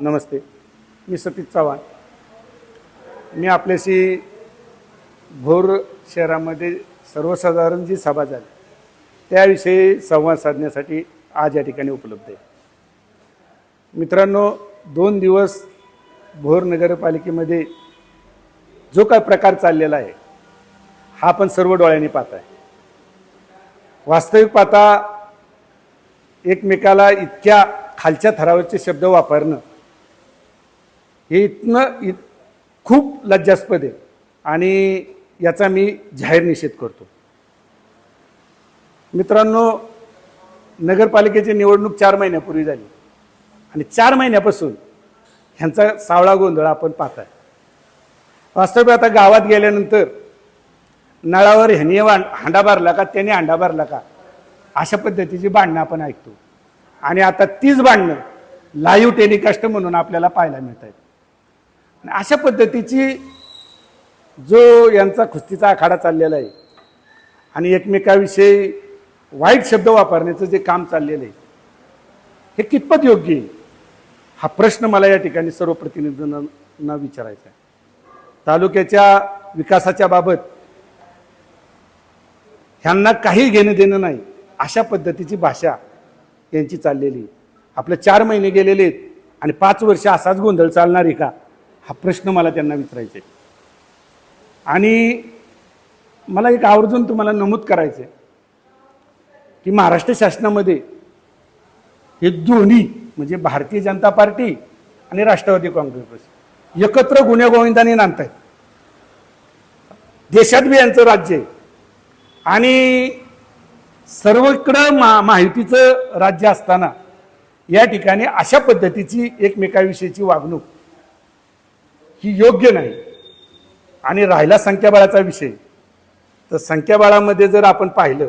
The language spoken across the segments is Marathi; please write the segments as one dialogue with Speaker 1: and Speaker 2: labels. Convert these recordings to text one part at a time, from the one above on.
Speaker 1: नमस्ते, मी सतीश चव्हाण. मी आपल्याशी भोर शहरामध्ये सर्वसाधारण जी सभा झाली त्याविषयी संवाद साधण्यासाठी आज या ठिकाणी उपलब्ध आहे. मित्रांनो, 2 दिवस भोर नगरपालिकेमध्ये जो काय प्रकार चाललेला आहे हा आपण सर्व डोळ्यांनी पाहताय. वास्तविक पाहता एकमेकाला इतक्या खालच्या थरावरचे शब्द वापरणं हे खूप लज्जास्पद आहे आणि याचा मी जाहीर निषेध करतो. मित्रांनो, नगरपालिकेची निवडणूक 4 महिन्यापूर्वी झाली आणि 4 महिन्यापासून ह्यांचा सावळा गोंधळ आपण पाहताय. वास्तविक आता गावात गेल्यानंतर नळावर ह्याने हांडा भरला का त्याने हांडा भरला का अशा पद्धतीची भांडणं आपण ऐकतो आणि आता तीच भांडणं लाईव्ह टेलिकास्ट म्हणून आपल्याला पाहायला मिळत आहेत. अशा पद्धतीची जो यांचा कुस्तीचा आखाडा चाललेला आहे आणि एकमेकाविषयी वाईट शब्द वापरण्याचं जे काम चाललेलं आहे हे कितपत योग्य आहे हा प्रश्न मला या ठिकाणी सर्व प्रतिनिधींना विचारायचा आहे. तालुक्याच्या विकासाच्या बाबत ह्यांना काही घेणं देणं नाही अशा पद्धतीची भाषा यांची चाललेली. आपले 4 महिने गेलेले आहेत आणि 5 वर्ष असाच गोंधळ चालणार आहे का हा प्रश्न मला त्यांना विचारायचा आहे. आणि मला एक आवर्जून तुम्हाला नमूद करायचं आहे की महाराष्ट्र शासनामध्ये हे दोन्ही म्हणजे भारतीय जनता पार्टी आणि राष्ट्रवादी काँग्रेस एकत्र गुन्हेगोविंदाने नांदतायत. देशात बी यांचं राज्य आहे आणि सर्वकडं महायुतीचं राज्य असताना या ठिकाणी अशा पद्धतीची एकमेकाविषयीची वागणूक ही योग्य नाही. आणि राहिला संख्याबळाचा विषय, तर संख्याबळामध्ये जर आपण पाहिलं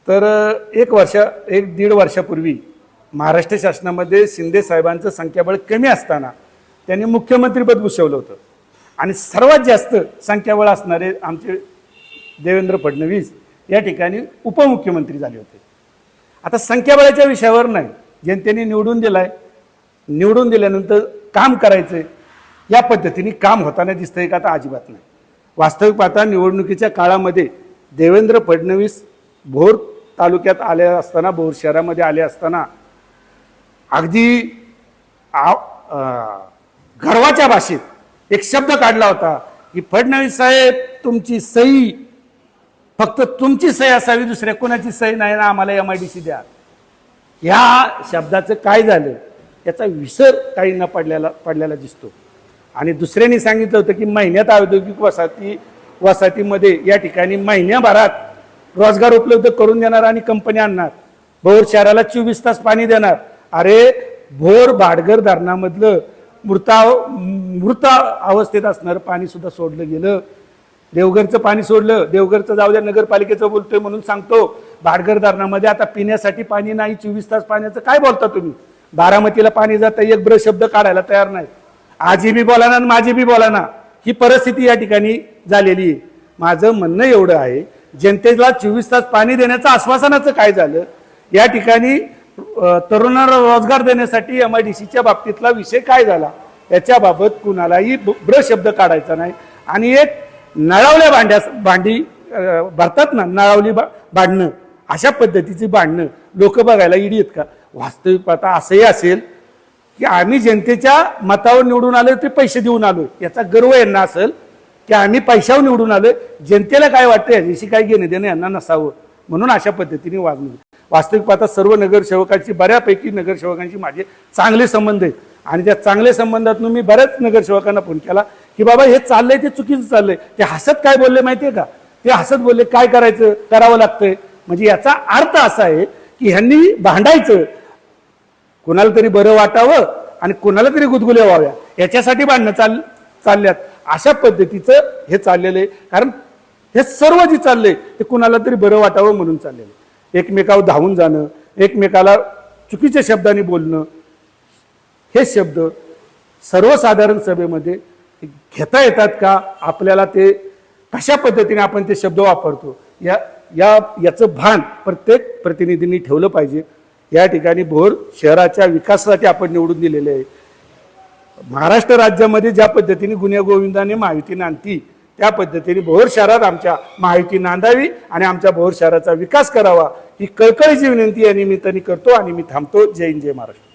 Speaker 1: तर 1-1.5 वर्षापूर्वी महाराष्ट्र शासनामध्ये शिंदे साहेबांचं संख्याबळ कमी असताना त्यांनी मुख्यमंत्रीपद भूषवलं होतं आणि सर्वात जास्त संख्याबळ असणारे आमचे देवेंद्र फडणवीस या ठिकाणी उपमुख्यमंत्री झाले होते. आता संख्याबळाच्या विषयावर नाही, जनतेने निवडून दिलाय, निवडून दिल्यानंतर काम करायचंय या पद्धतीने काम होताना दिसतंय का? आता अजिबात नाही. वास्तविक पाहता निवडणुकीच्या काळामध्ये देवेंद्र फडणवीस भोर तालुक्यात आले असताना, भोर शहरामध्ये आले असताना अगदी गर्वाच्या भाषेत एक शब्द काढला होता की फडणवीस साहेब तुमची सही फक्त तुमची सही असावी, दुसऱ्या कोणाची सही नाही ना, आम्हाला MIDC द्या. या शब्दाचं काय झालं याचा विसर काही न पडलेला दिसतो. आणि दुसऱ्यांनी सांगितलं होतं की महिन्यात औद्योगिक वसाहतीमध्ये या ठिकाणी महिन्याभरात रोजगार उपलब्ध करून देणार आणि कंपनी आणणार, भोर शहराला 24 तास पाणी देणार. अरे भोर भाटघर धरणामधलं मृत अवस्थेत असणारं पाणी सुद्धा सोडलं गेलं. देवघरचं पाणी सोडलं. देवघरचं जाऊ द्या, नगरपालिकेचं बोलतोय म्हणून सांगतो. भाटघर धरणामध्ये आता पिण्यासाठी पाणी नाही, 24 तास पाण्याचं काय बोलता तुम्ही? बारामतीला पाणी जातं, एक ब्र शब्द काढायला तयार नाही. आजी बी बोला ना, माझी बी बोला ना, ही परिस्थिती या ठिकाणी झालेली आहे. माझं म्हणणं एवढं आहे, जनतेला 24 तास पाणी देण्याचं आश्वासनाचं काय झालं? या ठिकाणी तरुणांना रोजगार देण्यासाठी MIDCच्या बाबतीतला विषय काय झाला याच्याबाबत कुणालाही ब्र शब्द काढायचा नाही. आणि एक नळावल्या भांडी भरतात ना, नळावली भांडणं, अशा पद्धतीची भांडणं लोक बघायला इडी आहेत का? वास्तविक पाहता असंही असेल की आम्ही जनतेच्या मतावर निवडून आलो, ते पैसे देऊन आलो, याचा गर्व यांना असेल की आम्ही पैशावर निवडून आलोय. जनतेला काय वाटतं याच्याशी काय घेणं देणं यांना नसावं म्हणून अशा पद्धतीने वागणूक. वास्तविक पाहता सर्व नगरसेवकांची, बऱ्यापैकी नगरसेवकांची माझे चांगले संबंध आहेत आणि त्या चांगल्या संबंधातून मी बऱ्याच नगरसेवकांना फोन केला की बाबा हे चाललंय ते चुकीचं चाललंय. ते हसत काय बोलले माहितीये का? ते हसत बोलले काय करायचं, करावं लागतंय. म्हणजे याचा अर्थ असा आहे की ह्यांनी भांडायचं, कोणाला तरी बरं वाटावं आणि कोणाला तरी गुदगुल्या व्हाव्या याच्यासाठी भांडणं चालल्यात. अशा पद्धतीचं हे चाललेलं आहे. कारण हे सर्व जे चाललंय ते कुणाला तरी बरं वाटावं म्हणून चाललेलं आहे. एकमेकावर धावून जाणं, एकमेकाला चुकीच्या शब्दांनी बोलणं, हे शब्द सर्वसाधारण सभेमध्ये घेता येतात का? आपल्याला ते कशा पद्धतीने आपण ते शब्द वापरतो याचं भान प्रत्येक प्रतिनिधींनी ठेवलं पाहिजे. या ठिकाणी भोर शहराच्या विकासासाठी आपण निवडून दिलेले आहे. महाराष्ट्र राज्यामध्ये ज्या पद्धतीने गुण्यागोविंदाने महायुती आणती त्या पद्धतीने भोर शहरात आमच्या महायुती नांदावी आणि आमच्या भोर शहराचा विकास करावा ही कळकळीची विनंती या निमित्ताने करतो आणि मी थांबतो. जय हिंद, जय महाराष्ट्र.